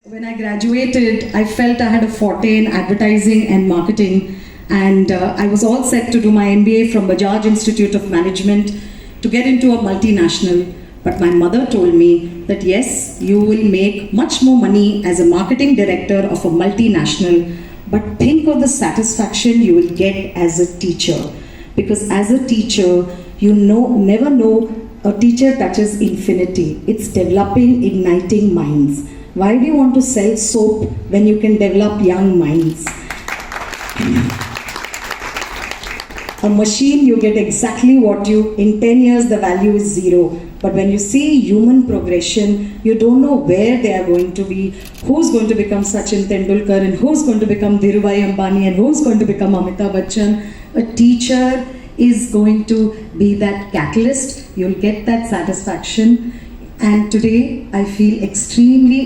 When I graduated, I felt I had a forte in advertising and marketing, and I was all set to do my MBA from Bajaj Institute of Management to get into a multinational. But my mother told me that yes, you will make much more money as a marketing director of a multinational, but think of the satisfaction you will get as a teacher. Because as a teacher, never know, a teacher touches infinity. It's developing, igniting minds. Why do you want to sell soap when you can develop young minds? A machine, you get exactly what in 10 years the value is zero. But when you see human progression, you don't know where they are going to be, who's going to become Sachin Tendulkar and who's going to become Dhirubhai Ambani and who's going to become Amitabh Bachchan. A teacher is going to be that catalyst. You'll get that satisfaction. And today I feel extremely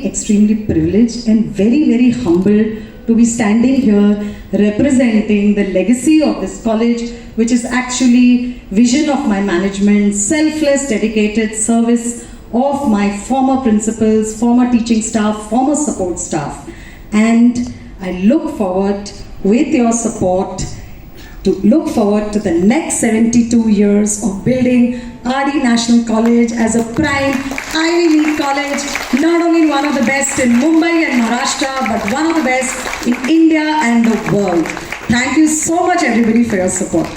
privileged and very humbled to be standing here representing the legacy of this college, which is actually vision of my management, selfless, dedicated service of my former principals, former teaching staff, former support staff. And I look forward, with your support, to look forward to the next 72 years of building RD National College as a prime Ivy League college, not only one of the best in Mumbai and Maharashtra, but one of the best in India and the world. Thank you so much, everybody, for your support.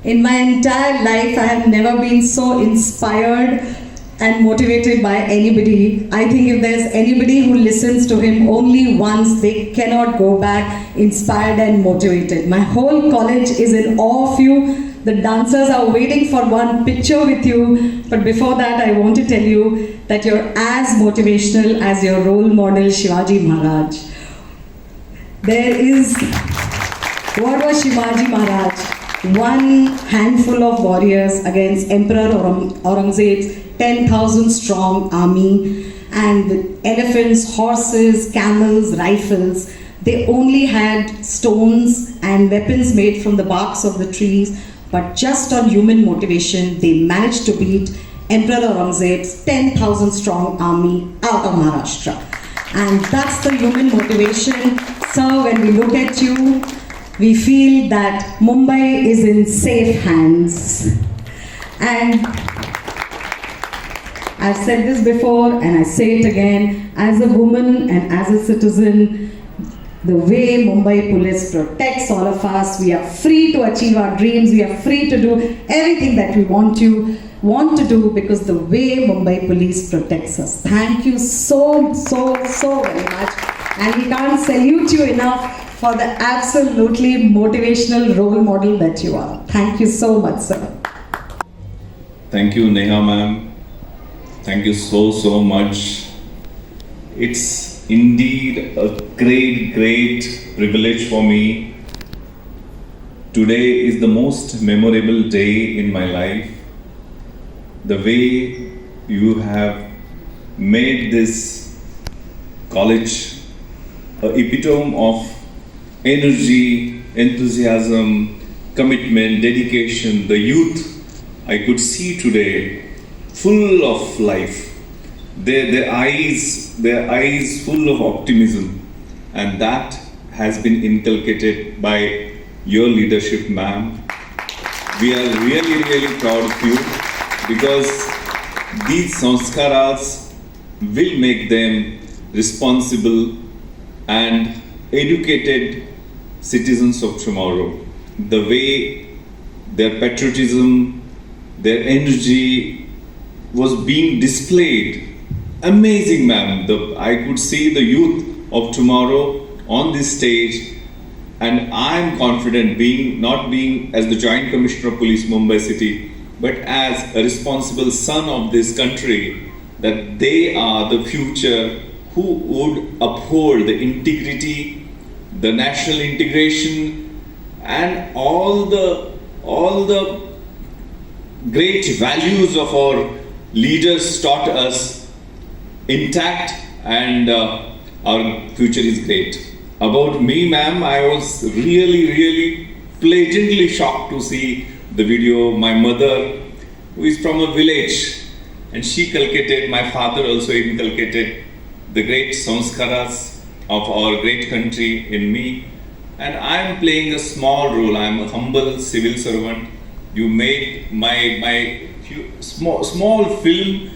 In my entire life, I have never been so inspired and motivated by anybody. I think if there's anybody who listens to him only once, they cannot go back inspired and motivated. My whole college is in awe of you. The dancers are waiting for one picture with you. But before that, I want to tell you that you're as motivational as your role model, Shivaji Maharaj. What was Shivaji Maharaj? One handful of warriors against Emperor Aurangzeb's 10,000 strong army, and the elephants, horses, camels, rifles. They only had stones and weapons made from the barks of the trees, but just on human motivation, they managed to beat Emperor Aurangzeb's 10,000 strong army out of Maharashtra. And that's the human motivation. So when we look at you, we feel that Mumbai is in safe hands. And I've said this before and I say it again, as a woman and as a citizen, the way Mumbai Police protects all of us, we are free to achieve our dreams, we are free to do everything that we want to do, because the way Mumbai Police protects us. Thank you so very much. And we can't salute you enough for the absolutely motivational role model that you are. Thank you so much, sir. Thank you, Neha ma'am. Thank you so much. It's indeed a great privilege for me. Today is the most memorable day in my life. The way you have made this college an epitome of energy, enthusiasm, commitment, dedication. The youth I could see today full of life, their eyes full of optimism, and that has been inculcated by your leadership, ma'am. We are really proud of you, because these sanskaras will make them responsible and educated citizens of tomorrow. The way their patriotism, their energy was being displayed, amazing, ma'am. I could see the youth of tomorrow on this stage, and I'm confident, not being as the Joint Commissioner of Police Mumbai City, but as a responsible son of this country, that they are the future who would uphold the integrity, the national integration, and all the great values of our leaders taught us intact, and our future is great. About me, ma'am, I was really pleasantly shocked to see the video. My mother, who is from a village, and she inculcated, my father also inculcated the great sanskaras of our great country in me. And I am playing a small role. I am a humble civil servant. You made my small film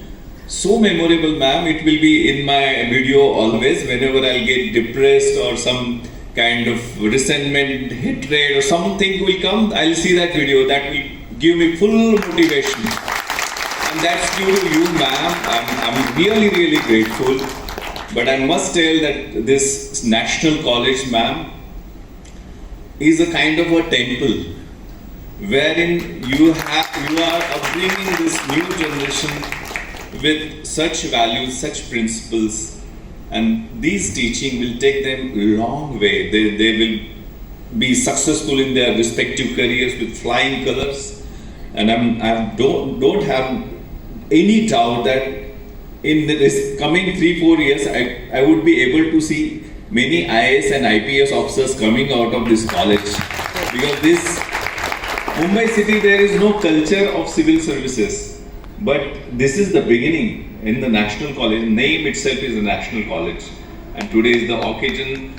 so memorable, ma'am. It will be in my video always. Whenever I'll get depressed or some kind of resentment, hatred, or something will come, I'll see that video. That will give me full motivation. And that's due to you, ma'am. I'm really, really grateful. But I must tell that this National College, ma'am, is a kind of a temple wherein you are upbringing this new generation with such values, such principles, and these teaching will take them a long way. They will be successful in their respective careers with flying colors, and I don't have any doubt that in this coming 3-4 years I would be able to see many IAS and IPS officers coming out of this college, because this Mumbai city, there is no culture of civil services, but this is the beginning in the National College. Name itself is a National College, and today is the occasion.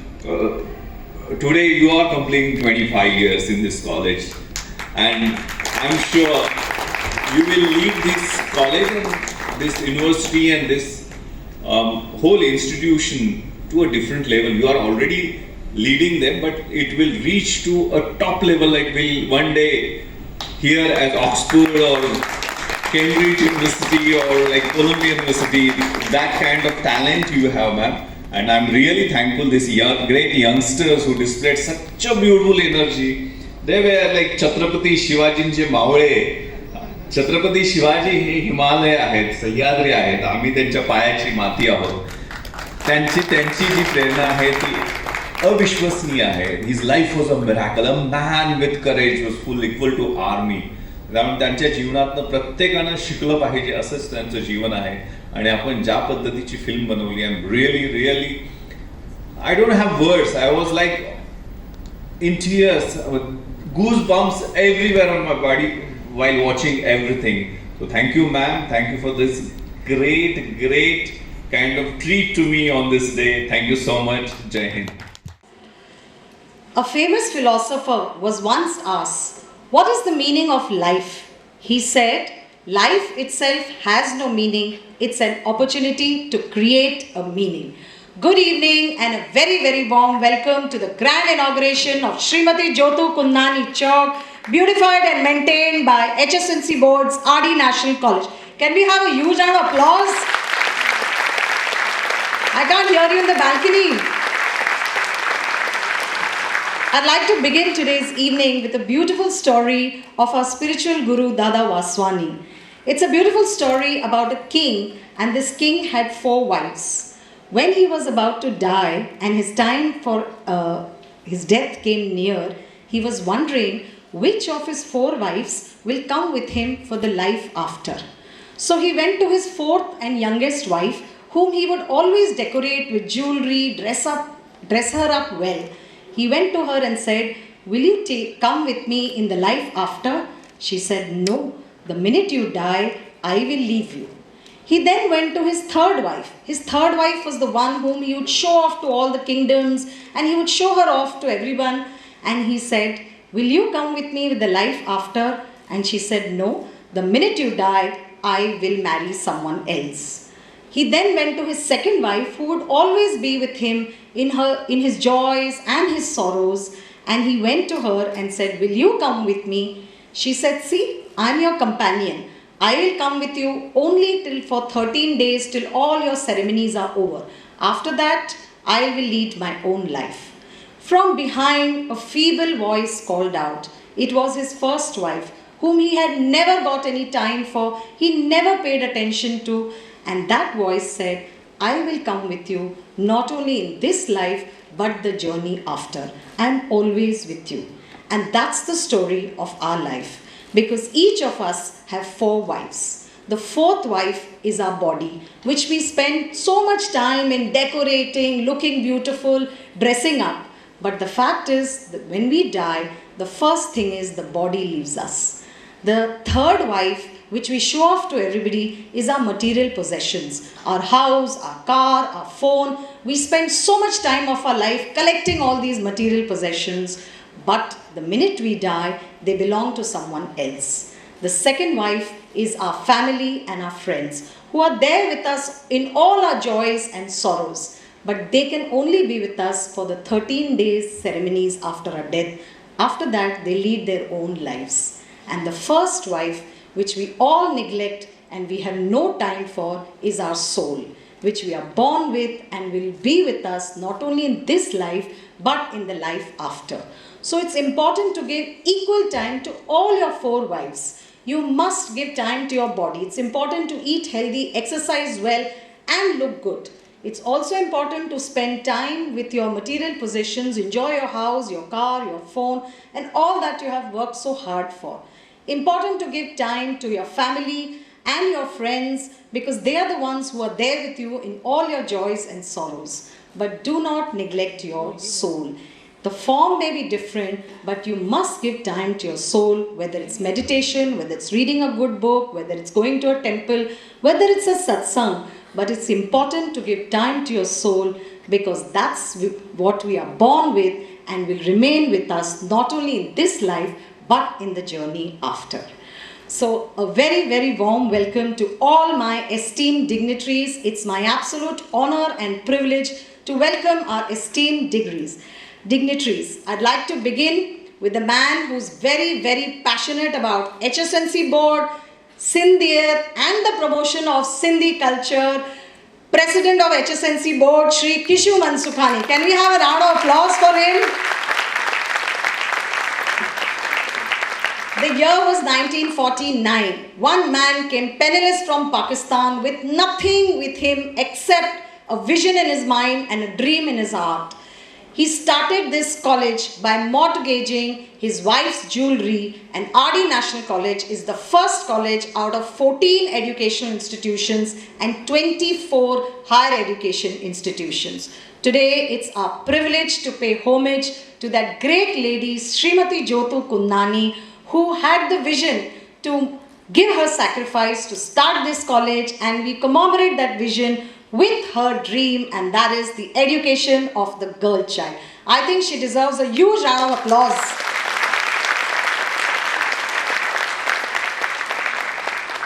Today you are completing 25 years in this college, and I'm sure you will lead this college and this university and this whole institution to a different level. You are already leading them, but it will reach to a top level, like will one day here at Oxford or Cambridge University or like Columbia University. That kind of talent you have, ma'am. And I'm really thankful these great youngsters who displayed such a beautiful energy. They were like Chhatrapati Shivajinचे मावळे. छत्रपती शिवाजी हे हिमालय आहेत, सह्याद्री आहेत, आम्ही त्यांच्या पायाची माती आहोत. त्यांची जी प्रेरणा आहे ती अविश्वसनीय आहे. His life was a miracle. A man with courage was full equal to army. त्यामुळे त्यांच्या जीवनातनं प्रत्येकानं शिकलं पाहिजे, असंच त्यांचं जीवन आहे. आणि आपण ज्या पद्धतीची फिल्म बनवली, I am really I don't have words. I was like in tears, goose bumps everywhere on my body while watching everything. So thank you, ma'am. Thank you for this great kind of treat to me on this day. Thank you so much. Jai Hind. A famous philosopher was once asked, "What is the meaning of life?" He said, "Life itself has no meaning. It's an opportunity to create a meaning." Good evening and a very warm welcome to the grand inauguration of Srimati Jyotu Kundani Chowk, beautified and maintained by HSNC Board's RD National College. Can we have a huge round of applause? I can't hear you in the balcony. I'd like to begin today's evening with a beautiful story of our spiritual guru Dada Vaswani. It's a beautiful story about a king, and this king had 4 wives. When he was about to die and his time for his death came near, he was wondering which of his 4 wives will come with him for the life after. So he went to his 4th and youngest wife, whom he would always decorate with jewelry, dress her up well. He went to her and said, "Will you come with me in the life after?" She said, "No, the minute you die, I will leave you." He then went to his 3rd wife. His 3rd wife was the one whom he would show off to all the kingdoms, and he would show her off to everyone. And he said, "Will you come with me with the life after?" And she said, "No, the minute you die, I will marry someone else." He then went to his 2nd wife, who would always be with him in his joys and his sorrows. And he went to her and said, "Will you come with me?" She said, "See, I am your companion. I will come with you only for 13 days till all your ceremonies are over. After that, I will lead my own life." From behind, a feeble voice called out. It was his 1st wife, whom he had never got any time for, he never paid attention to, and that voice said, "I will come with you, not only in this life, but the journey after. I am always with you." And that's the story of our life, because each of us have 4 wives. The 4th wife is our body, which we spend so much time in decorating, looking beautiful, dressing up. But the fact is that when we die, the first thing is the body leaves us. The third wife, which we show off to everybody, is our material possessions. Our house, our car, our phone. We spend so much time of our life collecting all these material possessions, but the minute we die, they belong to someone else. The second wife is our family and our friends, who are there with us in all our joys and sorrows. But they can only be with us for the 13 days ceremonies after our death. After that, they lead their own lives. And the first wife, which we all neglect and we have no time for, is our soul, which we are born with and will be with us not only in this life, but in the life after. So it's important to give equal time to all your four wives. You must give time to your body. It's important to eat healthy, exercise well, and look good. It's also important to spend time with your material possessions, enjoy your house, your car, your phone, and all that you have worked so hard for. Important to give time to your family and your friends, because they are the ones who are there with you in all your joys and sorrows. But do not neglect your soul. The form may be different, but you must give time to your soul, whether it's meditation, whether it's reading a good book, whether it's going to a temple, whether it's a satsang. But it's important to give time to your soul, because that's what we are born with and will remain with us not only in this life, but in the journey after. So a very, very warm welcome to all my esteemed dignitaries. It's my absolute honor and privilege to welcome our esteemed dignitaries. I'd like to begin with the man who's very, very passionate about HSNC board, Sindhiyat and the promotion of Sindhi culture, President of HSNC board, Shri Kishu Mansukhani. Can we have a round of applause for him? The year was 1949. One man came penniless from Pakistan with nothing with him except a vision in his mind and a dream in his heart. He started this college by mortgaging his wife's jewelry, and RD National College is the first college out of 14 educational institutions and 24 higher education institutions. Today, it's our privilege to pay homage to that great lady, Srimati Jyotu Kundani, who had the vision to give her sacrifice to start this college, and we commemorate that vision with her dream, and that is the education of the girl child. I think she deserves a huge round of applause.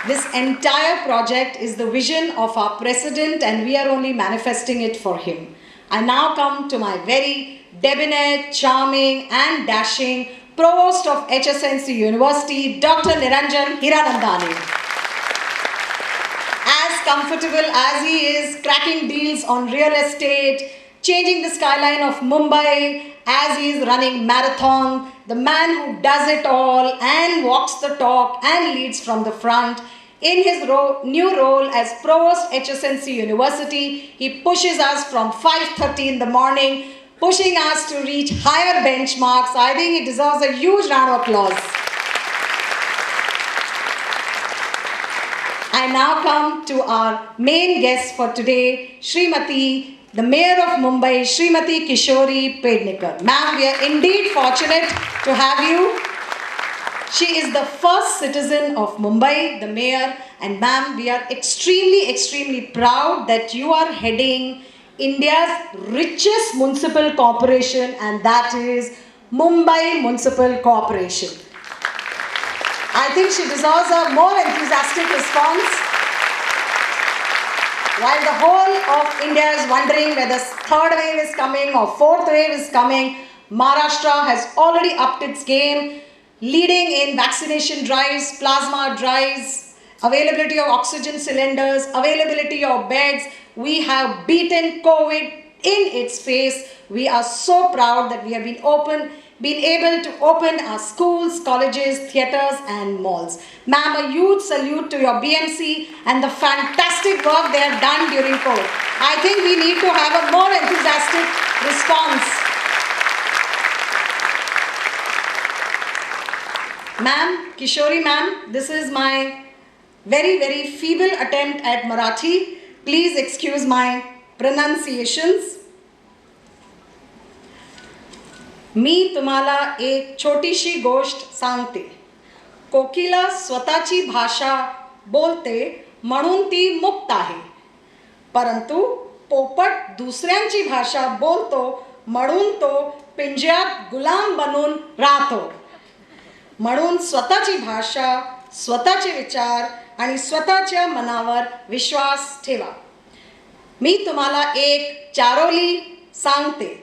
This entire project is the vision of our president, and we are only manifesting it for him. I now come to my very debonair, charming and dashing Provost of HSNC University, Dr. Niranjan Hiranandani. As comfortable as he is cracking deals on real estate, changing the skyline of Mumbai, as he is running marathon, the man who does it all and walks the talk and leads from the front, in his new role as Provost HSNC University, he pushes us from 5:30 in the morning, pushing us to reach higher benchmarks. I think he deserves a huge round of applause. I now come to our main guest for today, Srimati, the Mayor of Mumbai, Srimati Kishori Pednekar. Ma'am, we are indeed fortunate to have you. She is the first citizen of Mumbai, the Mayor, and ma'am, we are extremely, extremely proud that you are heading India's richest municipal corporation, and that is Mumbai Municipal Corporation. I think she deserves a more enthusiastic response. While the whole of India is wondering whether third wave is coming or fourth wave is coming, Maharashtra has already upped its game, leading in vaccination drives, plasma drives, availability of oxygen cylinders, availability of beds. We have beaten COVID in its face. We are so proud that we have been able to open our schools, colleges, theatres and malls. Ma'am, a huge salute to your BMC and the fantastic work they have done during COVID. I think we need to have a more enthusiastic response. Ma'am, Kishori ma'am, this is my very, very feeble attempt at Marathi. Please excuse my pronunciations. मी तुम्हाला एक छोटीशी गोष्ट सांगते. कोकिला स्वतःची भाषा बोलते म्हणून ती मुक्त आहे, परंतु पोपट दुसऱ्यांची भाषा बोलतो म्हणून तो पिंजऱ्यात गुलाम बनून राहतो. म्हणून स्वतःची भाषा, स्वतःचे विचार आणि स्वतःच्या मनावर विश्वास ठेवा. मी तुम्हाला एक चारोली सांगते.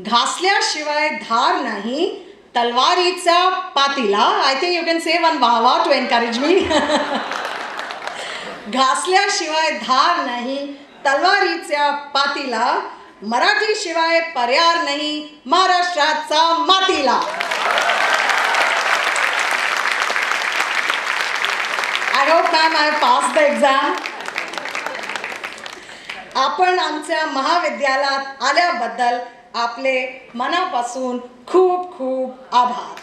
घासल्याशिवाय धार नाही, तलवारीचा पातीला. I think you can say one वाह टू एनकरेज मी. घासल्याशिवाय धार नाही, तलवारीच्या पातीला. मराठीशिवाय पर्याय नाही, महाराष्ट्राचा मातीला. I hope ma'am I pass the exam. आपण आमच्या महाविद्यालयात आल्याबद्दल आपले मनापासून खूप खूप आभार.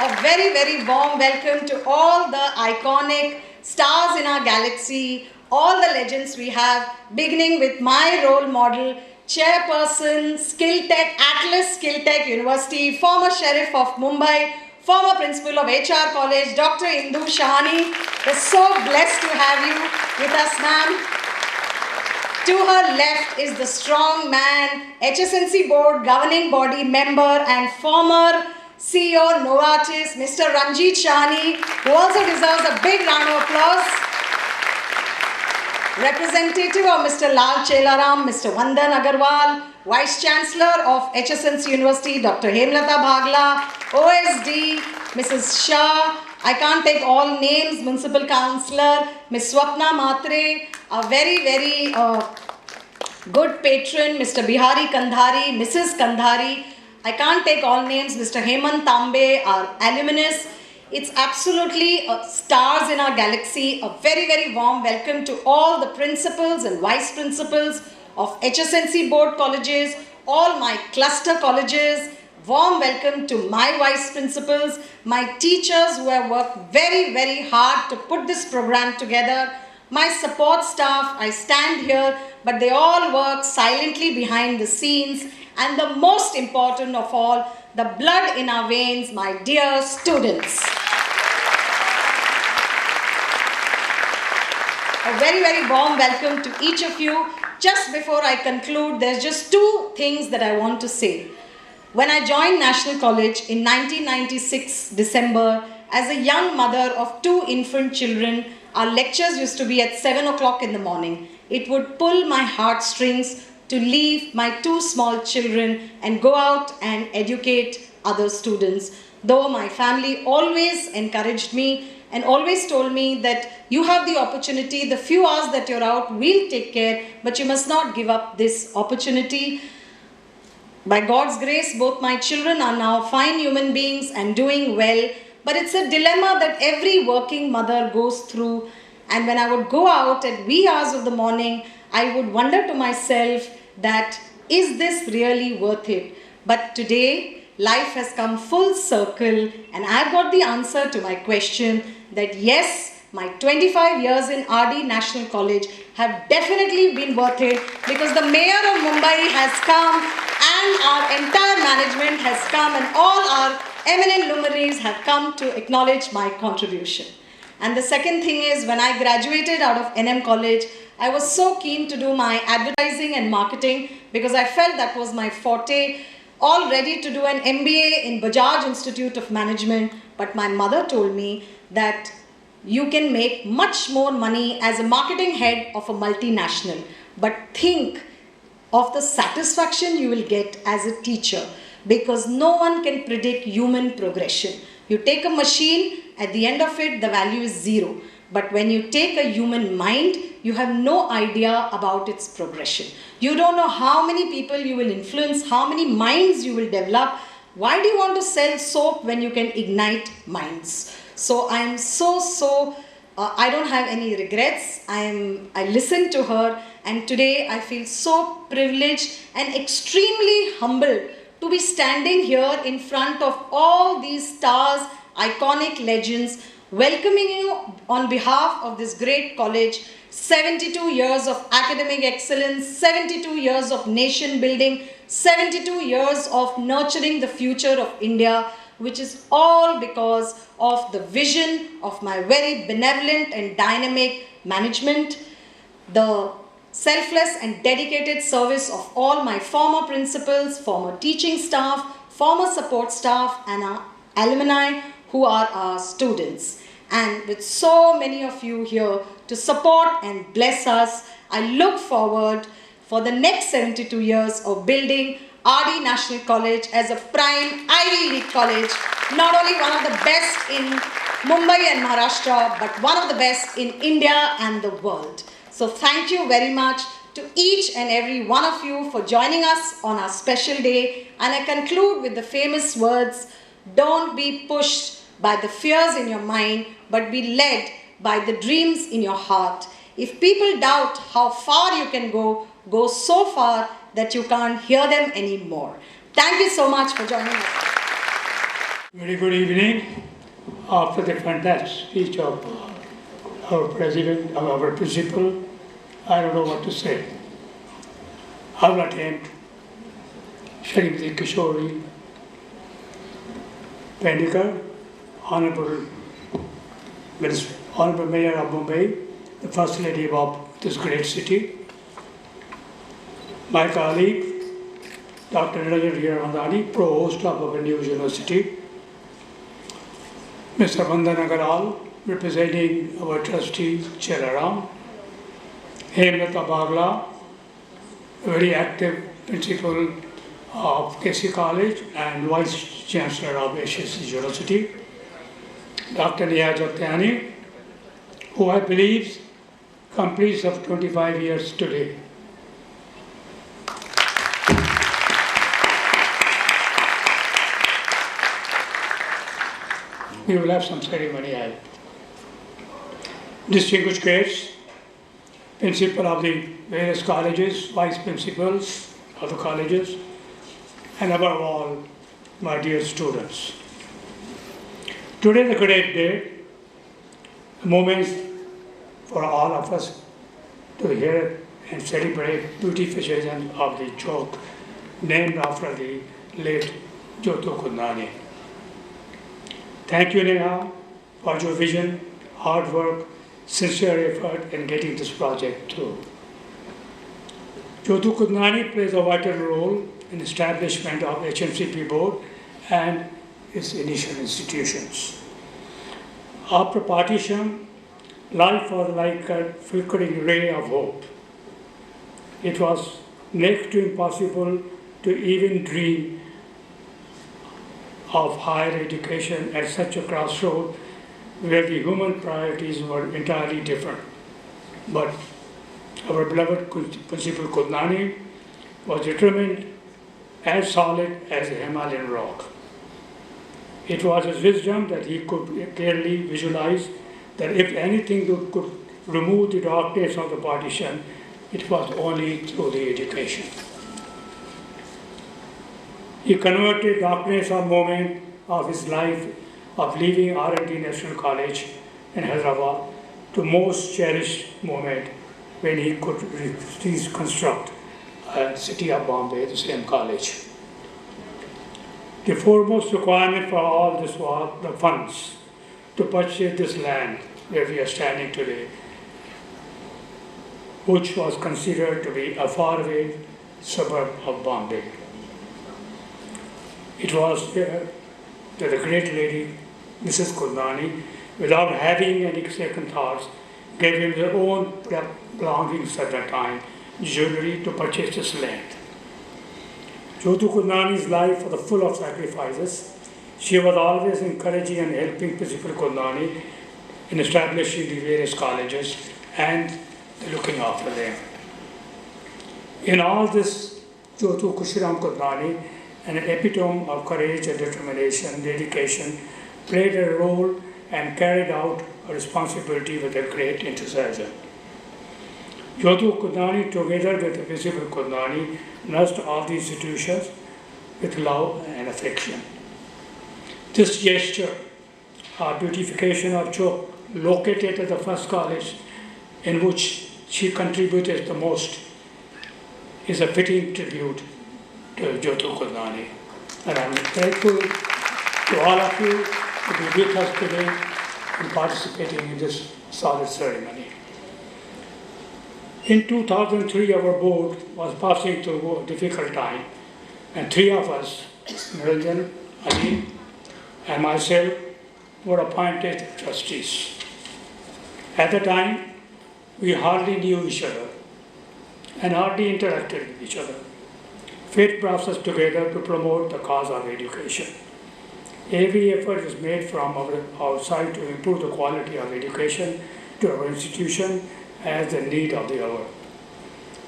A very, very warm welcome to all the iconic stars in our galaxy, all the legends we have, beginning with my role model, Chairperson, Skilltech, Atlas Skilltech University, former Sheriff of Mumbai, former Principal of HR College, Dr. Indu Shahani. We're so blessed to have you with us, ma'am. To her left is the strong man, HSNC Board Governing Body member and former CEO Novartis, Mr. Ranjit Shahani, who also deserves a big round of applause. Representative of Mr. Lal Chelaram, Mr. Vandan Agarwal, Vice Chancellor of HSNC University, Dr. Hemlata Bhagla, OSD, Mrs. Shah, I can't take all names, Municipal Councillor, Ms. Swapna Matre, a very, very good patron, Mr. Bihari Kandhari, Mrs. Kandhari, I can't take all names, Mr. Hemant Tambe, our alumnus. It's absolutely stars in our galaxy. A very, very warm welcome to all the principals and vice principals of HSNC board colleges, all my cluster colleges. Warm welcome to my vice principals, my teachers who have worked very, very hard to put this program together. My support staff, I stand here, but they all work silently behind the scenes. And the most important of all, the blood in our veins, my dear students. A very, very warm welcome to each of you. Just before I conclude, there's just two things that I want to say. When I joined National College in 1996 December, as a young mother of 2 infant children, our lectures used to be at 7 o'clock in the morning. It would pull my heartstrings to leave my 2 small children and go out and educate other students. Though my family always encouraged me and always told me that you have the opportunity, the few hours that you're out, we'll take care, but you must not give up this opportunity. By God's grace, both my children are now fine human beings and doing well, but it's a dilemma that every working mother goes through. And when I would go out at wee hours of the morning, I would wonder to myself that, is this really worth it? But today, life has come full circle and I've got the answer to my question that yes, my 25 years in RD National College have definitely been worth it, because the Mayor of Mumbai has come and our entire management has come and all our eminent luminaries have come to acknowledge my contribution. And the second thing is, when I graduated out of NM College, I was so keen to do my advertising and marketing because I felt that was my forte. All ready to do an MBA in Bajaj Institute of Management, but my mother told me that you can make much more money as a marketing head of a multinational, but think of the satisfaction you will get as a teacher, because no one can predict human progression. You take a machine, at the end of it, the value is 0. But when you take a human mind, you have no idea about its progression. You don't know how many people you will influence, how many minds you will develop. Why do you want to sell soap when you can ignite minds? So I am I don't have any regrets. I listened to her, and today I feel so privileged and extremely humbled to be standing here in front of all these stars, iconic legends, welcoming you on behalf of this great college. 72 years of academic excellence, 72 years of nation building, 72 years of nurturing the future of India, which is all because of the vision of my very benevolent and dynamic management, the selfless and dedicated service of all my former principals, former teaching staff, former support staff, and our alumni who are our students. And with so many of you here to support and bless us, I look forward for the next 72 years of building RD National College as a prime Ivy League college, not only one of the best in Mumbai and Maharashtra, but one of the best in India and the world. So thank you very much to each and every one of you for joining us on our special day. And I conclude with the famous words, don't be pushed by the fears in your mind, but be led by the dreams in your heart. If people doubt how far you can go, go so far that you can't hear them anymore. Thank you so much for joining us. Very good evening. After the fantastic speech of our president, of our principal, I don't know what to say. I will attempt Srimati Kishori Pendikar, Honorable Minister, Honorable Mayor of Mumbai, the First Lady of this great city, my colleague, Dr. Niranjan Hiranandani, Provost of our new university, Mr. Vandan Agarwal, representing our trustee, Chelaram, Hemlata Bagla, a very active principal of KC College and Vice Chancellor of HSC University, Dr. Niyaz Jagtiani, who I believe completes of 25 years today. We will have some ceremony. Distinguished guests, principal of the various colleges, vice principals of the colleges, and above all, my dear students. Today is a great day, a moment for all of us to hear and celebrate beautification of the Jyot, named after the late Jyotu Kundani. Thank you, Neha, for your vision, hard work, sincere effort in getting this project through. Jyotu Kundani plays a vital role in establishment of HMCP board and its initial institutions. After partition, life was like a flickering ray of hope. It was next to impossible to even dream of higher education at such a crossroad where the human priorities were entirely different. But our beloved Principal Kundani was determined, as solid as a Himalayan rock. It was his wisdom that he could clearly visualize that if anything could remove the darkness of the partition, it was only through the education. He converted darkness of moment of his life of leaving R&D National College in Hyderabad to most cherished moment when he could reconstruct a city of Bombay, the same college. The foremost requirement for all this was the funds to purchase this land where we are standing today, which was considered to be a faraway suburb of Bombay. It was here that the great lady, Mrs. Kundani, without having any second thoughts, gave him their own belongings at that time, jewelry, to purchase this land. Jyotu Kundani's life was full of sacrifices. She was always encouraging and helping Principal Kundani in establishing the various colleges and looking after them. In all this, Jyotu Kushiram Kundani, an epitome of courage and determination, dedication, played a role and carried out a responsibility with a great enthusiasm. Jyotu Kundani, together with the Principal Kundani, nursed all the institutions with love and affection. This gesture beautification of Chowk, located at the first college in which she contributed the most, is a fitting tribute to Jyotu Kundani. And I'm grateful to all of you to be with us today and participating in this solid ceremony. In 2003, our board was passing through a difficult time, and three of us, Niranjan, Ali, and myself, were appointed trustees. At the time, we hardly knew each other and hardly interacted with each other. Fate brought us together to promote the cause of education. Every effort is made from our side to improve the quality of education to our institution as the need of the hour.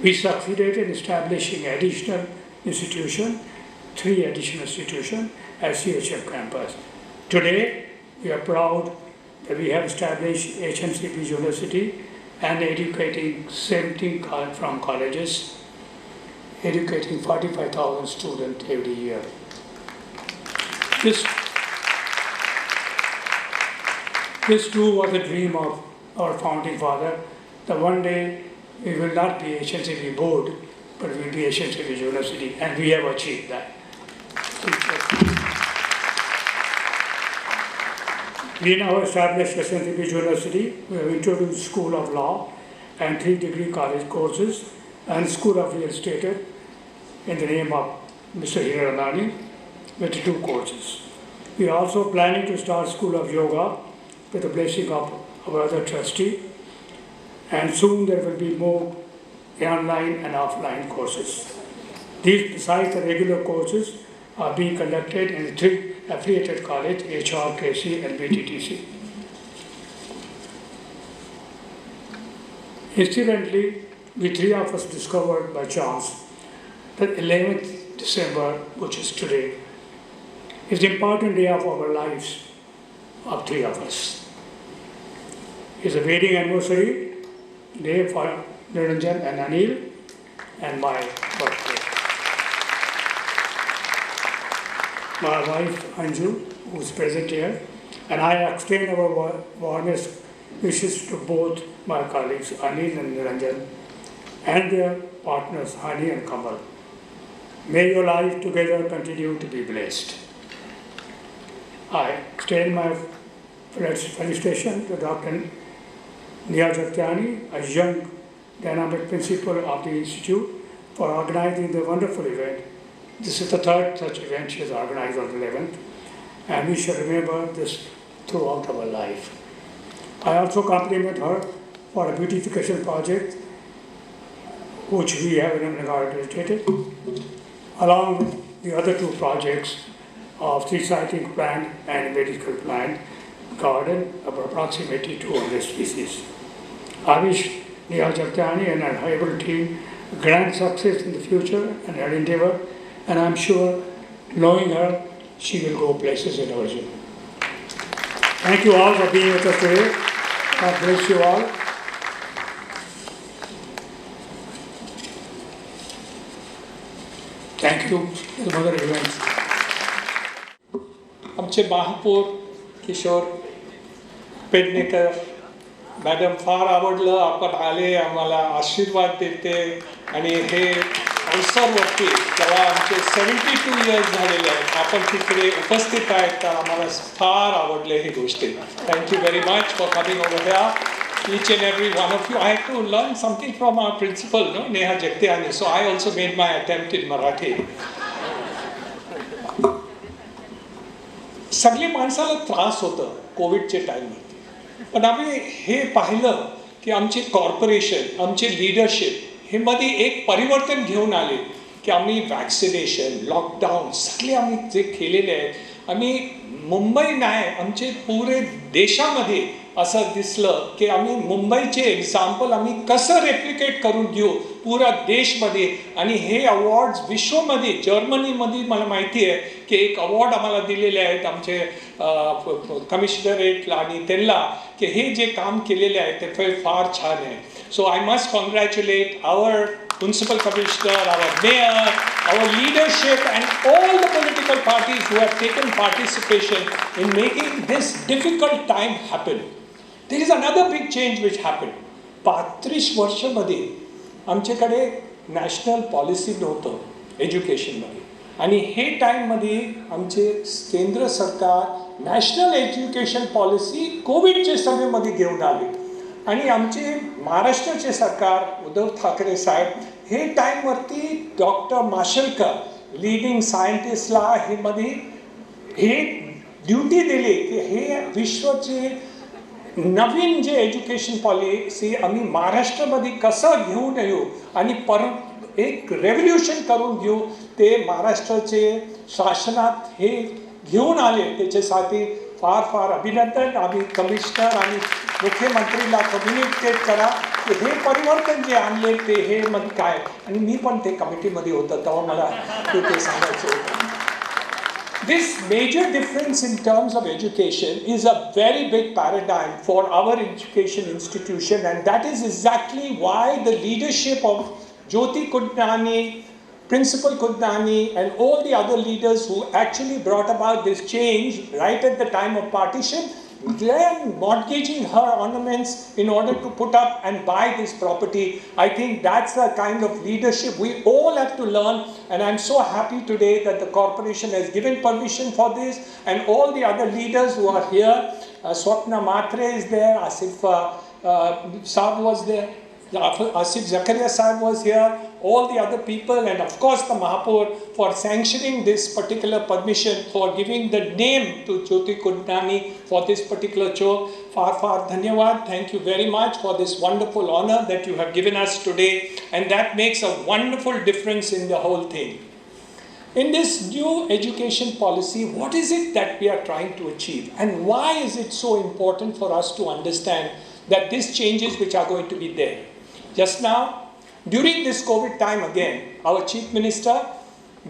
We succeeded in establishing additional institution, 3 additional institutions at CHF campus. Today, we are proud that we have established HNCP University and educating 17 from colleges, educating 45,000 students every year. This too was a dream of our founding father, that one day we will not be HNCP board, but we will be HNCP University, and we have achieved that. We now established HNCP University. We have introduced School of Law and 3 degree college courses and School of Real Estate in the name of Mr. Hiranani with 2 courses. We are also planning to start School of Yoga with the blessing of our other trustee, and soon there will be more online and offline courses. These, besides the regular courses, are being conducted in 3 affiliated colleges, HR, KC, and BTTC. Incidentally, we 3 of us discovered by chance that 11th December, which is today, is the important day of our lives of 3 of us. It's a wedding anniversary day for Niranjan and Anil, and my birthday. My wife Anju, who is present here, and I extend our warmest wishes to both my colleagues Anil and Niranjan and their partners Hani and Kamal. May your life together continue to be blessed. I extend my felicitation to Dr. Neha Jagtiani, a young dynamic principal of the Institute, for organizing the wonderful event. This is the 3rd such event she has organized on the 11th, and we shall remember this throughout our life. I also compliment her for a beautification project which we have inaugurated, along with the other 2 projects of tree siting plant and medical plant garden of approximately 200 species. I wish Neha Jagtiani and her able team grand success in the future and her endeavor, and I'm sure, knowing her, she will go places in origin. Thank you all for being with us today. God bless you all. Thank you to the mother events. आमचे महापौर किशोर Pednekar madam, फार आवडलं आपण आले, आम्हाला आशीर्वाद देते, आणि हे अवसरवरती जेव्हा आमचे 72 इयर्स झालेले आहेत, आपण तिकडे उपस्थित आहेत, तर आम्हाला फार आवडले ही गोष्टी. Thank you very much for coming over here. Each and every one of you, I had to learn something from our principal, no? Neha Jagtiani. So I also made my attempt in Marathi. सगळी माणसाला त्रास होतं कोविडच्या टाईमवरती, पण आम्ही हे पाहिलं की आमचे कॉर्पोरेशन, आमचे लिडरशिप हे मध्ये एक परिवर्तन घेऊन आले की आम्ही वॅक्सिनेशन, लॉकडाऊन सगळे आम्ही जे केलेले आहेत, आम्ही मुंबई नाही, आमचे पुरे देशामध्ये असं दिसलं की आम्ही मुंबईचे एक्झाम्पल आम्ही कसं रेप्लिकेट करून घेऊ पुरा देशमध्ये. आणि हे अवॉर्ड्स विश्वमध्ये, जर्मनीमध्ये मला माहिती आहे की एक अवॉर्ड आम्हाला दिलेले आहेत आमचे कमिशनरेटला, आणि त्यांना की हे जे काम केलेले आहे ते फार छान आहे. So I must congratulate our Municipal Commissioner, our Mayor, our leadership and all the political parties who have taken participation in making this difficult time happen. There is another big change which happened. 35 वर्षामध्ये आमच्याकडे national policy नव्हतं एज्युकेशनमध्ये आणि हे टाईममध्ये आमचे केंद्र सरकार national education policy कोविडच्या समयमध्ये घेऊन आले आणि आमचे महाराष्ट्राचे सरकार उद्धव ठाकरे साहेब हे टाईमवरती डॉक्टर माशेलकर लीडिंग सायंटिस्टला हे मध्ये हे ड्युटी दिली की हे विश्वचे नवीन जे एज्युकेशन पॉलिसी आम्ही महाराष्ट्रामध्ये कसं घेऊन येऊ आणि परत एक रेव्होल्युशन करून घेऊ ते महाराष्ट्राचे शासनात हे घेऊन आले त्याच्यासाठी फार फार अभिनंदन. आम्ही कमिशनर आणि मुख्यमंत्रीला कम्युनिकेट करा की हे परिवर्तन जे आणले ते हे मग काय आणि मी पण ते कमिटीमध्ये होतं तेव्हा मला ते सांगायचं होतं. This major difference in terms of education is a very big paradigm for our education institution, and that is exactly why the leadership of Jyoti Kudnani, Principal Kudnani and all the other leaders who actually brought about this change right at the time of partition, then mortgaging her ornaments in order to put up and buy this property. I think that's the kind of leadership we all have to learn, and I'm so happy today that the corporation has given permission for this and all the other leaders who are here. Swapna Matre is there, Asif Saab was there, Asif Zakaria Saab was here, all the other people, and of course the Mahapur for sanctioning this particular permission, for giving the name to Jyoti Kudnani for this particular chowk. Far far dhanyawad. Thank you very much for this wonderful honor that you have given us today, and that makes a wonderful difference in the whole thing. In this new education policy, what is it that we are trying to achieve, and why is it so important for us to understand that these changes which are going to be there? Just now, during this COVID time again, our Chief Minister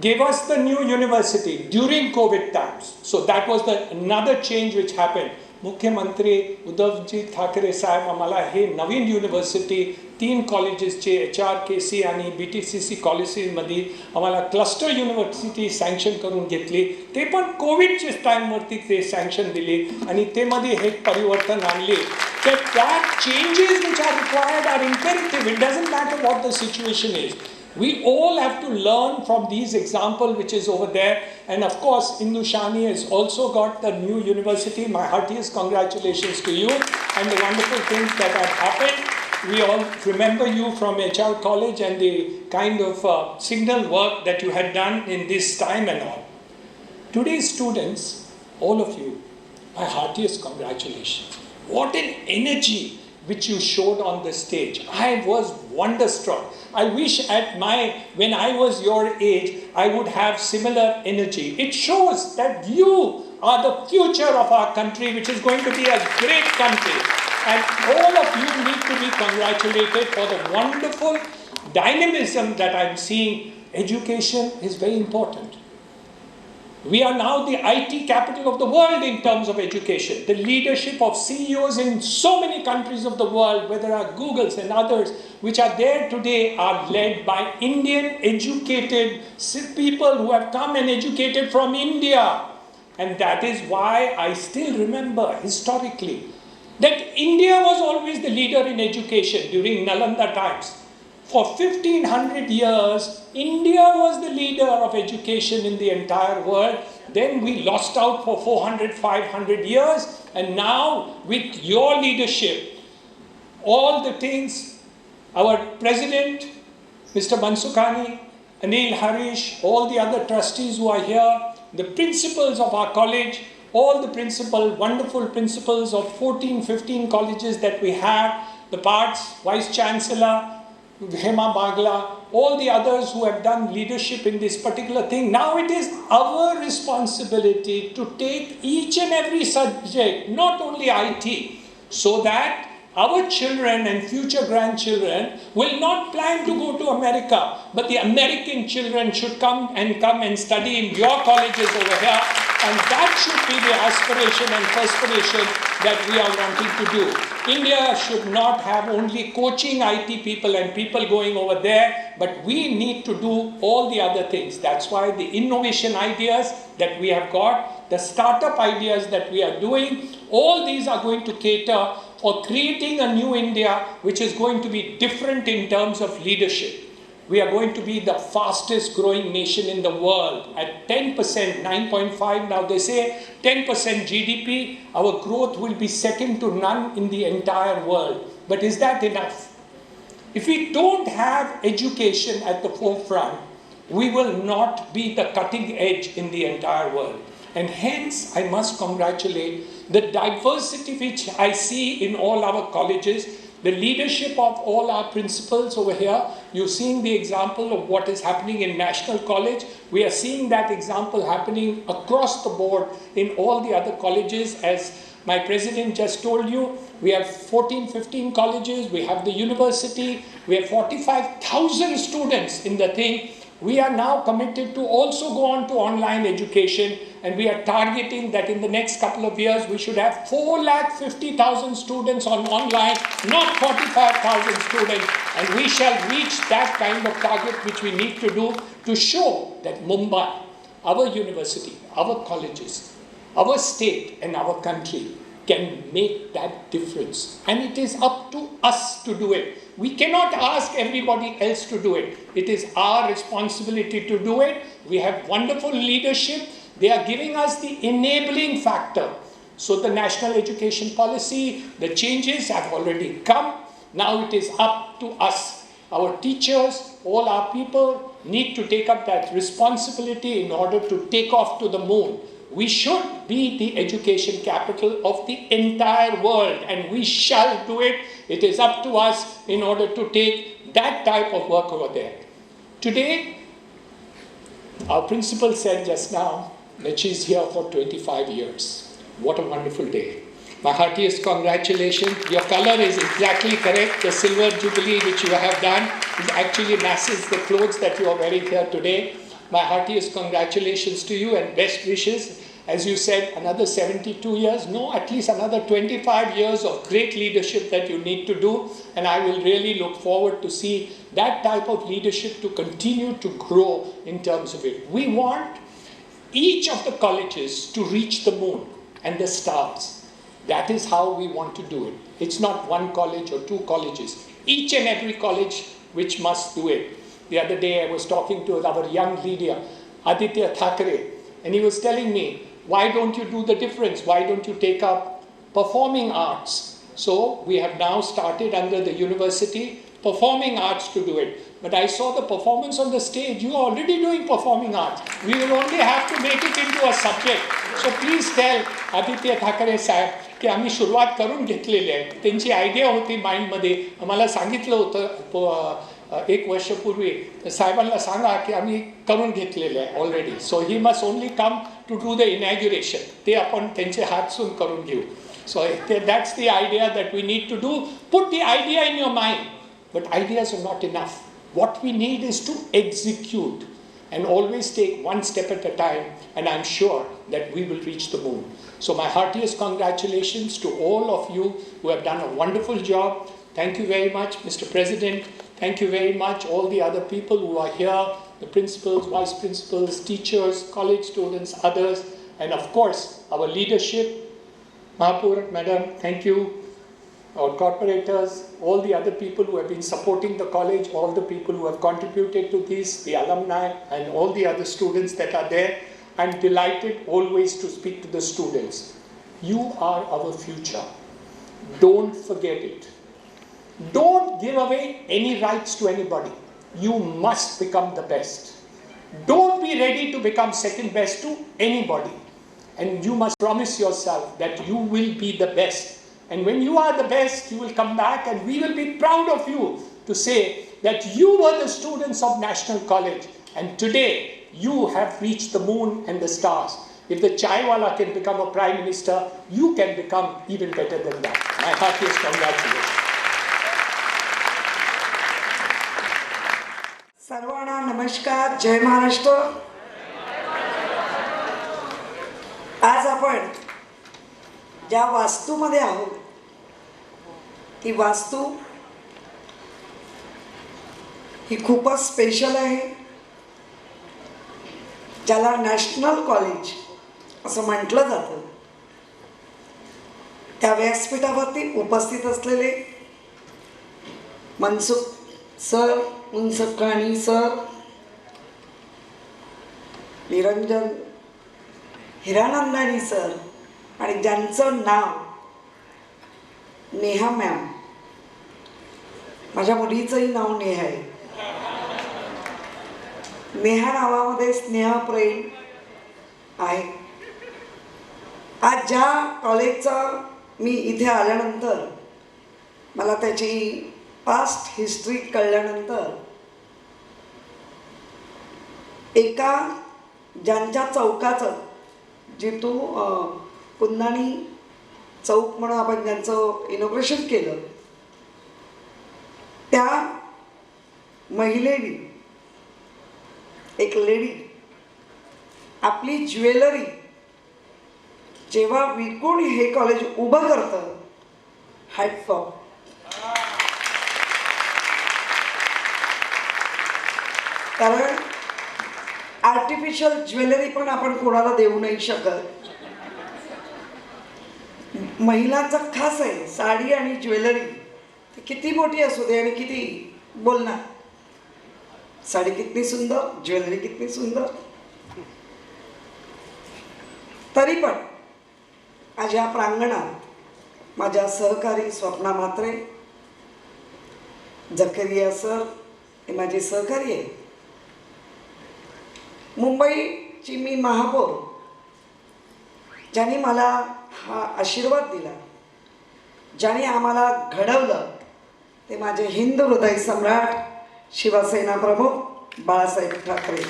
gave us the new university during COVID times. So that was another change which happened. मुख्यमंत्री उद्धवजी ठाकरे साहेब आम्हाला हे नवीन university 3 कॉलेजेसचे HRKC आणि BTCC कॉलेजेसमध्ये आम्हाला cluster university sanction करून घेतली. ते पण कोविडच्या टाईमवरती ते सँक्शन दिले आणि ते मध्ये हे परिवर्तन आणले. That changes which are required are imperative. It doesn't matter what the situation is. We all have to learn from these examples which is over there. And of course, Indushani has also got the new university. My heartiest congratulations to you and the wonderful things that have happened. We all remember you from HR College and the kind of signal work that you had done in this time and all. Today's students, all of you, my heartiest congratulations. What an energy which you showed on the stage. I was wonderstruck. I wish when I was your age, I would have similar energy. It shows that you are the future of our country, which is going to be a great country. And all of you need to be congratulated for the wonderful dynamism that I'm seeing. Education is very important. We are now the IT capital of the world in terms of education. The leadership of CEOs in so many countries of the world, whether are Googles and others, which are there today, are led by Indian educated people who have come and educated from India. And that is why I still remember historically that India was always the leader in education during Nalanda times. For 1500 years, India was the leader of education in the entire world. Then we lost out for 400, 500 years. And now, with your leadership, all the things, our president, Mr. Mansukhani, Anil Harish, all the other trustees who are here, the principals of our college, all the wonderful principals of 14, 15 colleges that we have, the parts, Vice Chancellor, Hema Bagla, all the others who have done leadership in this particular thing. Now it is our responsibility to take each and every subject, not only IT, so that our children and future grandchildren will not plan to go to America, but the American children should come and study in your colleges over here, and that should be the aspiration and perspiration that we are wanting to do. India should not have only coaching IT people and people going over there, but we need to do all the other things. That's why the innovation ideas that we have got, the startup ideas that we are doing, all these are going to cater for creating a new India which is going to be different in terms of leadership. We are going to be the fastest growing nation in the world at 10%, 9.5. Now they say 10% GDP, our growth will be second to none in the entire world. But is that enough? If we don't have education at the forefront, we will not be the cutting edge in the entire world. And hence, I must congratulate the diversity which I see in all our colleges, the leadership of all our principals over here. You're seeing the example of what is happening in National College. We are seeing that example happening across the board in all the other colleges. As my president just told you, we have 14, 15 colleges, we have the university, we have 45,000 students in the thing. We are now committed to also go on to online education, and we are targeting that in the next couple of years we should have 450,000 students on online, not 45,000 students, and we shall reach that kind of target which we need to do to show that Mumbai, our university, our colleges, our state and our country can make that difference. And it is up to us to do it. We cannot ask everybody else to do it. It is our responsibility to do it. We have wonderful leadership. They are giving us the enabling factor. So the national education policy, the changes have already come. Now it is up to us. Our teachers, all our people need to take up that responsibility in order to take off to the moon. We should be the education capital of the entire world, and we shall do it. It is up to us in order to take that type of work over there. Today, our principal said just now that she's here for 25 years. What a wonderful day. My heartiest congratulations. Your color is exactly correct. The silver jubilee which you have done actually matches the clothes that you are wearing here today. My heartiest congratulations to you and best wishes. As you said, another 72 years, no, at least another 25 years of great leadership that you need to do. And I will really look forward to see that type of leadership to continue to grow in terms of it. We want each of the colleges to reach the moon and the stars. That is how we want to do it. It's not one college or two colleges. Each and every college which must do it. The other day I was talking to our young leader, Aditya Thackeray, and he was telling me, why don't you do the difference? Why don't you take up performing arts? So we have now started under the university performing arts to do it. But I saw the performance on the stage. You are already doing performing arts. We will only have to make it into a subject. So please tell Aditya Thackeray साहेब की आम्ही सुरुवात करून घेतलेली आहे. त्यांची idea होती माइंडमध्ये. आम्हाला सांगितलं होतं एक वर्षपूर्वी साहेबांना सांगा की आम्ही करून घेतलेले आहे already. So he must only come to do the inauguration. ते आपण त्यांचे हात सून करून घेऊ. So that's the idea that we need to do. Put the idea in your mind, but ideas are not enough. What we need is to execute and always take one step at a time, and I'm sure that we will reach the moon. So my heartiest congratulations to all of you who have done a wonderful job. Thank you very much, Mr. President. Thank you very much, all the other people who are here, the principals, vice principals, teachers, college students, others, and of course, our leadership. Mahapur, Madam, thank you. Our corporators, all the other people who have been supporting the college, all the people who have contributed to this, the alumni, and all the other students that are there. I'm delighted always to speak to the students. You are our future. Don't forget it. Don't give away any rights to anybody. You must become the best. Don't be ready to become second best to anybody. And you must promise yourself that you will be the best. And when you are the best, you will come back and we will be proud of you to say that you were the students of National College and today you have reached the moon and the stars. If the chaiwala can become a prime minister, you can become even better than that. My heartiest congratulations. सर्वांना नमस्कार. जय महाराष्ट्र. आज आपण ज्या वास्तूमध्ये आहोत ती वास्तू ही खूपच स्पेशल आहे. ज्याला नॅशनल कॉलेज असं म्हटलं जातं, त्या व्यासपीठावरती उपस्थित असलेले मनसुख सर, मुनसक्काणी सर, निरंजन हिरानंदानी सर आणि ज्यांचं नाव नेहा मॅम, माझ्या मुलीचंही नाव नेहा आहे. नेहा नावामध्ये स्नेह प्रेम आहे. आज ज्या कॉलेजचा मी इथे आल्यानंतर मला त्याची पास्ट हिस्ट्री कळल्यानंतर एका ज्यांच्या चौकाचं जिथून कुंदाणी चौक म्हणून आपण ज्यांचं इनॉग्रेशन केलं, त्या महिलेने, एक लेडी आपली ज्वेलरी जेव्हा विकून हे कॉलेज उभं करतं, हॅट्स ऑफ. कारण आर्टिफिशियल ज्वेलरी पण आपण कोणाला देऊ नाही शकत. महिलांचं खास आहे साडी आणि ज्वेलरी, किती मोठी असू दे आणि किती बोलणार, साडी कितनी सुंदर, ज्वेलरी कितनी सुंदर. तरी पण आज या प्रांगणात माझ्या सहकारी स्वप्ना म्हात्रे, झकरिया सर हे माझे सहकारी आहे. मुंबईची मी महापौर, ज्यांनी मला हा आशीर्वाद दिला, ज्याने आम्हाला घडवलं, ते माझे हिंदू हृदय सम्राट शिवसेना प्रमुख बाळासाहेब ठाकरे,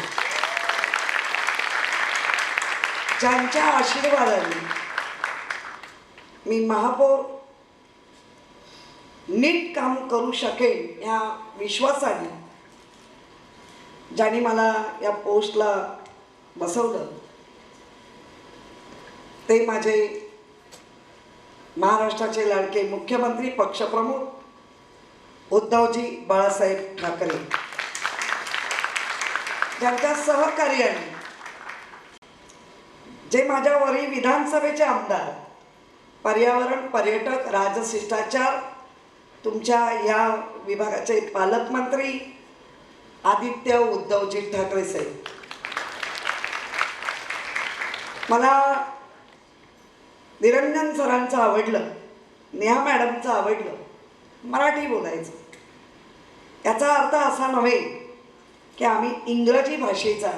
ज्यांच्या आशीर्वादाने मी महापौर नीट काम करू शकेन या विश्वासाने ज्यांनी मला या पोस्टला बसवलं, ते माझे महाराष्ट्राचे लाडके मुख्यमंत्री पक्षप्रमुख उद्धवजी बाळासाहेब ठाकरे, ज्यांच्या सहकार्याने जे माझ्यावरील विधानसभेचे आमदार, पर्यावरण, पर्यटक, राजशिष्टाचार, तुमच्या या विभागाचे पालकमंत्री आदित्य उद्धवजी ठाकरे साहेब, मला निरंजन सरांचं आवडलं, नेहा मॅडमचं आवडलं मराठी बोलायचं. याचा अर्थ असा नव्हे की आम्ही इंग्रजी भाषेचा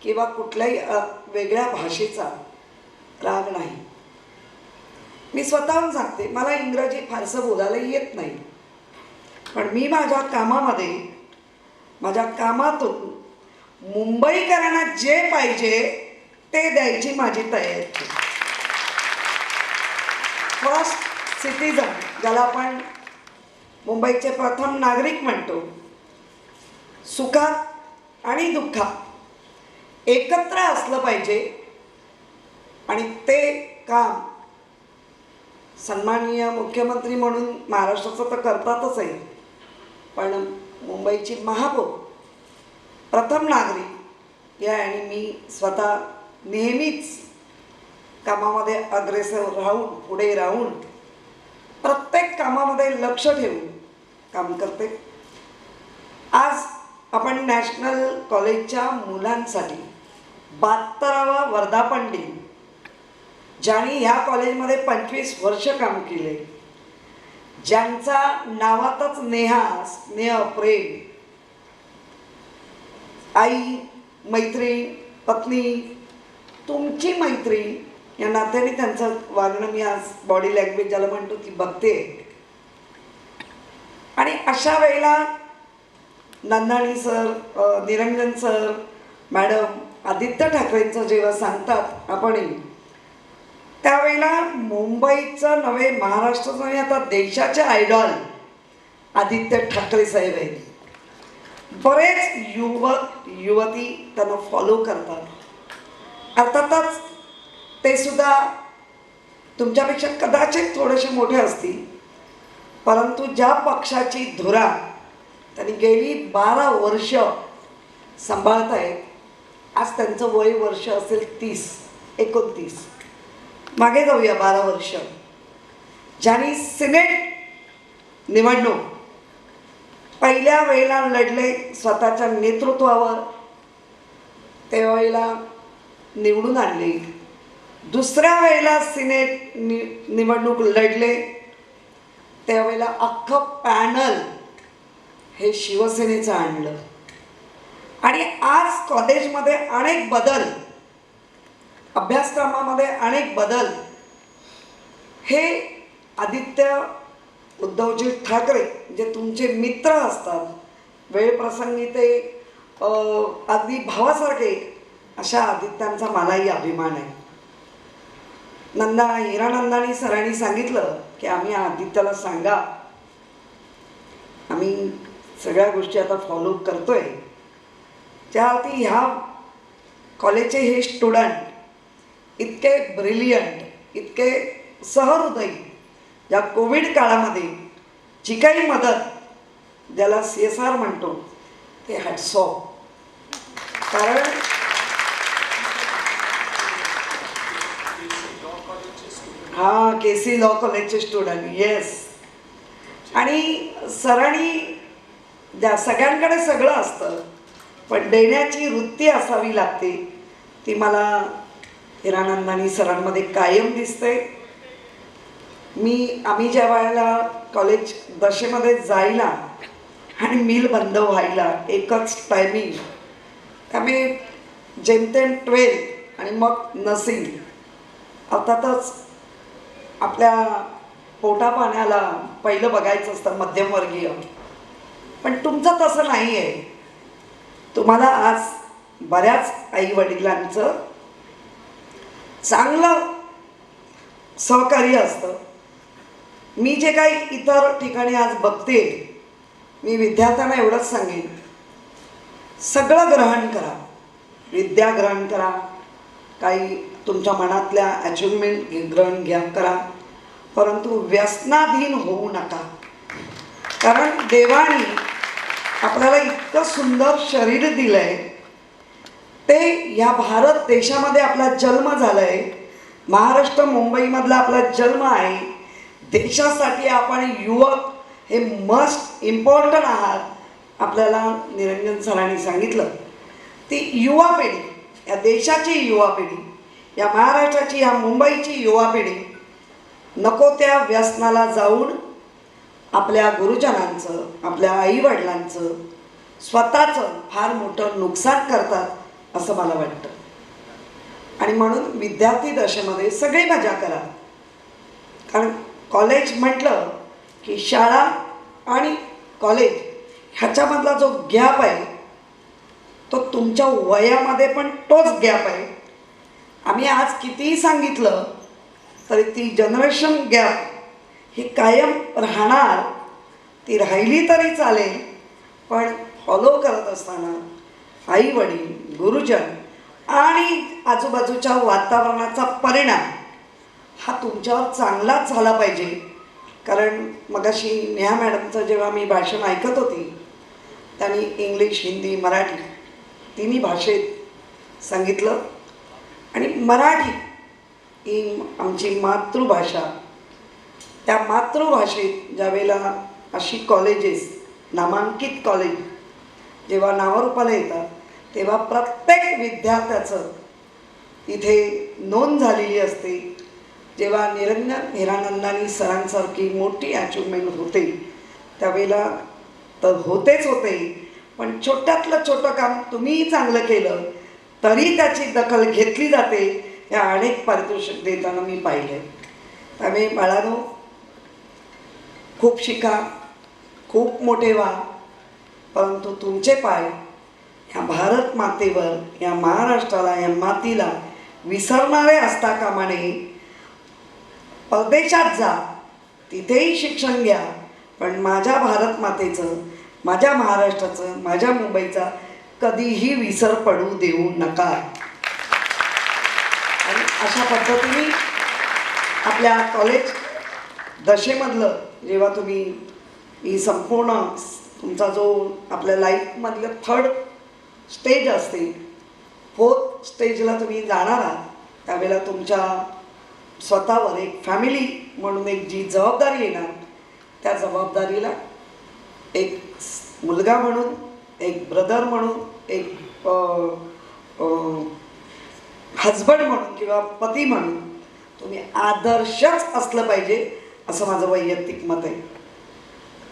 किंवा कुठल्याही वेगळ्या भाषेचा राग नाही. मी स्वतःहून सांगते, मला इंग्रजी फारसं बोलायला येत नाही, पण मी माझ्या कामामध्ये, माझ्या कामातून मुंबईकरांना जे पाहिजे ते द्यायची माझी तयारी. फर्स्ट सिटीजन, ज्याला आपण मुंबईचे प्रथम नागरिक म्हणतो, सुखात आणि दुःखात एकत्र असलं पाहिजे. आणि ते काम सन्माननीय मुख्यमंत्री म्हणून महाराष्ट्राचं तर करतातच आहे, पण मुंबईची महापौर, प्रथम नागरिक या, आणि मी स्वतः नेहमीच कामामध्ये अग्रेसर राहून, पुढे राहून, प्रत्येक कामामध्ये लक्ष ठेवून काम करते. आज आपण नॅशनल कॉलेजच्या मुलांसाठी 72वा वर्धापन दिन, ज्यांनी ह्या कॉलेजमध्ये 25 वर्ष काम केले, ज्यांचा नावातच नेहा, स्नेह, प्रेम, आई, मैत्रीण, पत्नी, तुमची मैत्रीण या नात्याने त्यांचं वागणं मी आज बॉडी लँग्वेज ज्याला म्हणतो ती बघते. आणि अशा वेळेला Nandani sir, Niranjan sir, madam, Aaditya ठाकरेंचं जेव्हा सांगतात आपण, त्यावेळेला मुंबईचं नव्हे, महाराष्ट्राचं नव्हे, आता देशाचे आयडॉल आदित्य ठाकरे साहेब आहेत. बरेच युवक युवती त्यांना फॉलो करतात. अर्थातच ते सुद्धा तुमच्यापेक्षा कदाचित थोडेसे मोठे असतील, परंतु ज्या पक्षाची धुरा त्यांनी गेली 12 वर्ष सांभाळत आहेत, आज त्यांचं वय वर्ष असेल 30-29. मागे जाऊया 12 वर्ष. ज्यांनी सिनेट निवडणूक पहिल्या वेळेला लढले स्वतःच्या नेतृत्वावर, त्यावेळेला निवडून आणले. दुसऱ्या वेळेला सिनेट निवडणूक लढले, त्यावेळेला अख्खं पॅनल हे शिवसेनेचं आणलं. आणि आज कॉलेजमध्ये अनेक बदल, अभ्यासक्रमामध्ये अनेक बदल हे आदित्य उद्धवजी ठाकरे जे तुमचे मित्र असतात, वेळप्रसंगी ते अगदी भावासारखे, अशा आदित्यांचा मलाही अभिमान आहे. हिरानंदानी सरांनी सांगितलं की आम्ही आदित्यला सांगा, आम्ही सगळ्या गोष्टी आता फॉलो करतोय. त्यावरती ह्या कॉलेजचे हे स्टुडंट इतके ब्रिलियंट, इतके सहृदयी, या कोविड काळामध्ये जी काही मदत, ज्याला CSR म्हणतो, ते हॅट्स ऑफ. कारण हां, KC लॉ कॉलेजचे स्टुडंट, येस. आणि सरांनी सगळ्यांकडे सगळं असतं, पण देण्याची वृत्ती असावी लागते. ती मला हिरानंदानी सरांमध्ये कायम दिसते. आम्ही ज्या वेळेला कॉलेज दशेमध्ये जायला आणि मिल बंद व्हायला एकच टायमिंग, त्यामुळे जेमतेम 12 आणि मग नर्सिंग. अर्थातच आपल्या पोटापाण्याला पहिलं बघायचं असतं, मध्यमवर्गीय. पण तुमचं तसं नाही आहे. तुम्हाला आज बऱ्याच आईवडिलांचं चांगलं सहकार्य असतं. मी जे काही इतर ठिकाणी आज बघते, मी विद्यार्थ्यांना एवढंच सांगेन, सगळं ग्रहण करा, विद्या ग्रहण करा, काही तुमच्या मनातल्या अचिव्हमेंट ग्रहण करा, परंतु व्यसनाधीन होऊ नका. कारण देवाने आपल्याला इतकं सुंदर शरीर दिलं आहे, ते या भारत देशामध्ये आपला जन्म झाला आहे, महाराष्ट्र मुंबईमधला आपला जन्म आहे. देशासाठी आपण युवक हे मस्ट इम्पॉर्टंट आहात. आपल्याला निरंजन सरांनी सांगितलं, ती युवा पिढी, या देशाची युवा पिढी, या महाराष्ट्राची, या मुंबईची युवा पिढी नको त्या व्यसनाला जाऊन आपल्या गुरुजनांचं, आपल्या आईवडिलांचं, स्वतःचं फार मोठं नुकसान करतात असं मला वाटतं. आणि म्हणून विद्यार्थी दशेमध्ये सगळी मजा करा. कारण कॉलेज म्हटलं की शाळा आणि कॉलेज ह्याच्यामधला जो गॅप आहे, तो तुमच्या वयामध्ये पण तोच गॅप आहे. आम्ही आज कितीही सांगितलं तरी ती जनरेशन गॅप ही कायम राहणार. ती राहिली तरी चालेल, पण फॉलो करत असताना आईवडील, गुरुजन आणि आजूबाजूच्या वातावरणाचा परिणाम हा तुमच्यावर चांगलाच झाला पाहिजे. कारण मगाशी नेहा मॅडमचं जेव्हा मी भाषण ऐकत होती, त्यांनी इंग्लिश, हिंदी, मराठी तिन्ही भाषेत सांगितलं. आणि मराठी ही आमची मातृभाषा, त्या मातृभाषेत ज्यावेळेला अशी कॉलेजेस, नामांकित कॉलेज जेव्हा नावारूपाला येतात, तेव्हा प्रत्येक विद्यार्थ्याचं इथे नोंद झालेली असते. जेव्हा निरंजन हिरानंदानी सरांसारखी मोठी अचिव्हमेंट होते, त्यावेळेला तर होतेच होते, पण छोट्यातलं छोटं काम तुम्हीही चांगलं केलं तरी त्याची दखल घेतली जाते. या अनेक पारितोषिक देताना मी पाहिले. त्यामुळे बाळांनो, खूप शिका, खूप मोठे व्हा, परंतु तुमचे पाय ह्या भारत मातेवर, या महाराष्ट्राला, या मातीला विसरणारे असता कामा नये. परदेशात जा, तिथेही शिक्षण घ्या, पण माझ्या भारत मातेचं, माझ्या महाराष्ट्राचं, माझ्या मुंबईचा कधीही विसर पडू देऊ नका. आणि अशा पद्धतीने आपल्या कॉलेज दशेमधलं जेव्हा तुम्ही ही संपूर्ण तुमचा जो आपल्या लाईफमधलं थर्ड स्टेज असते, फोर्थ स्टेजला तुम्ही जाणार आहात, त्यावेळेला तुमच्या स्वतःवर एक फॅमिली म्हणून एक जी जबाबदारी येणार, त्या जबाबदारीला एक मुलगा म्हणून, एक ब्रदर म्हणून, एक हजबंड म्हणून किंवा पती म्हणून तुम्ही आदर्शच असलं पाहिजे, असं माझं वैयक्तिक मत आहे.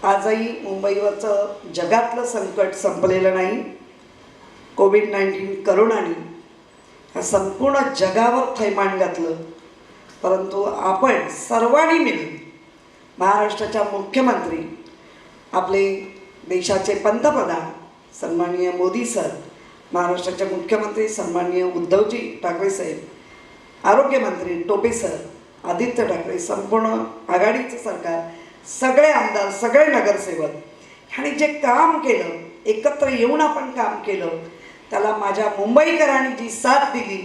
आजही मुंबईवरचं जगातलं संकट संपलेलं नाही. कोविड-19 करोनाने ह्या संपूर्ण जगावर थैमान घातलं, परंतु आपण सर्वांनी मिळून महाराष्ट्राच्या मुख्यमंत्री, आपले देशाचे पंतप्रधान सन्माननीय मोदी सर, महाराष्ट्राचे मुख्यमंत्री सन्माननीय उद्धवजी ठाकरे साहेब, आरोग्यमंत्री टोपे सर, आदित्य ठाकरे, संपूर्ण आघाडीचं सरकार, सगळे आमदार, सगळे नगरसेवक ह्याने जे काम केलं, एकत्र येऊन आपण काम केलं, त्याला माझ्या मुंबईकरांनी जी साथ दिली,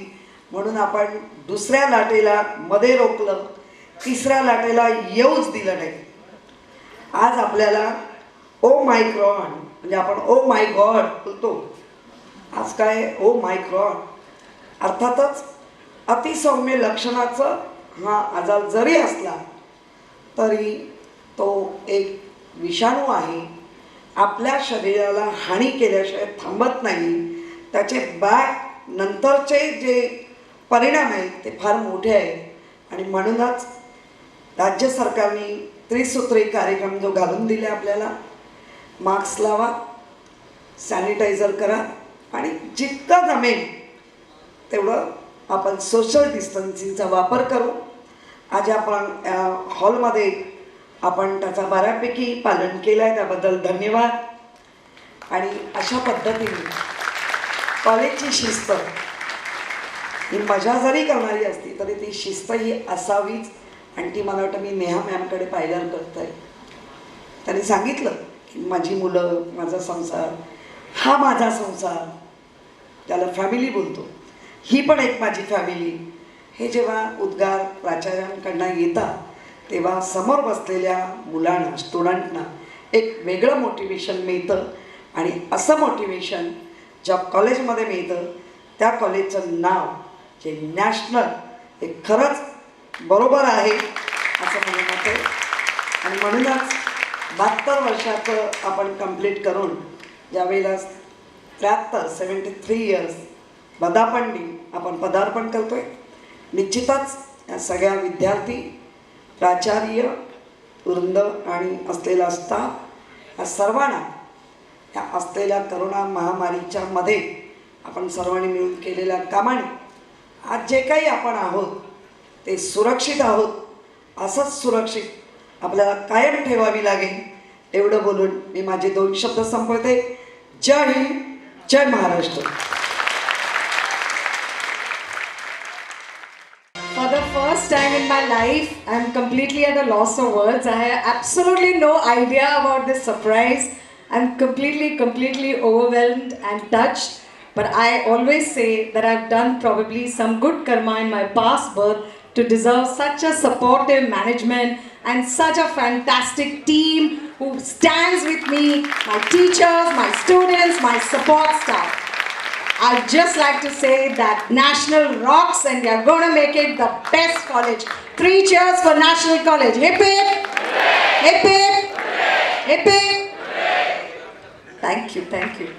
म्हणून आपण दुसऱ्या लाटेला मध्ये रोखलं, तिसऱ्या लाटेला येऊच दिलं नाही. आज आपल्याला ओ मायक्रॉन म्हणजे आपण ओ माय गॉड बोलतो, आज काय ओ मायक्रॉन, अर्थातच अतिसौम्य लक्षणाचं हा आजार जरी असला तरी तो एक विषाणू आहे, आपल्या शरीराला हानी केल्याशिवाय थांबत नाही. त्याचे बॅक नंतरचे जे परिणाम आहेत ते फार मोठे आहेत आणि म्हणूनच राज्य सरकारने त्रिसूत्री कार्यक्रम जो घालून दिले आपल्याला, मास्क लावा, सॅनिटायझर करा आणि जितकं जमेल तेवढं आपण सोशल डिस्टन्सिंगचा वापर करू. आज आपण हॉलमध्ये आपण त्याचा बऱ्यापैकी पालन केलं आहे, त्याबद्दल धन्यवाद. आणि अशा पद्धतीने कॉलेजची शिस्त ही मजा जरी करणारी असती तरी ती शिस्त ही असावीच, आणि ती मला वाटतं मी नेहा मॅमकडे पाहिल्यावर करत आहे. त्यांनी सांगितलं की माझी मुलं, माझा संसार, हा माझा संसार, त्याला फॅमिली बोलतो, ही पण एक माझी फॅमिली. हे जेव्हा उद्गार प्राचार्यांकडनं येतात तेव्हा समोर बसलेल्या मुलांना, स्टुडंटना एक वेगळं मोटिवेशन मिळतं. आणि असं मोटिवेशन ज्या कॉलेजमध्ये मिळतं त्या कॉलेजचं नाव जे नॅशनल, हे खरंच बरोबर आहे असं मला मत आहे. आणि म्हणूनच 72 वर्षाचं आपण कंप्लीट करून ज्यावेळेला 73 इयर्स आपण पदार्पण करतो आहे, निश्चितच या सगळ्या विद्यार्थी, प्राचार्य वृंद आणि असलेला स्टाफ या सर्वांना ह्या असलेल्या करोना महामारीच्या मध्ये आपण सर्वांनी मिळून केलेल्या कामाने आज जे काही आपण आहोत ते सुरक्षित आहोत, असंच सुरक्षित आपल्याला कायम ठेवावी लागेल. एवढं बोलून मी माझे 2 शब्द संपवते. जय हिंद, जय Maharashtra. For the first time in my life, I'm completely at a loss of words. I have absolutely no idea about this surprise. I'm completely overwhelmed and touched. But I always say that I've done probably some good karma in my past birth to deserve such a supportive management and such a fantastic team who stands with me, my teachers, my students, my support staff. I'd just like to say that National rocks and we are going to make it the best college. 3 cheers for National College. Hip hip! Hip hip! Hip hip! Thank you.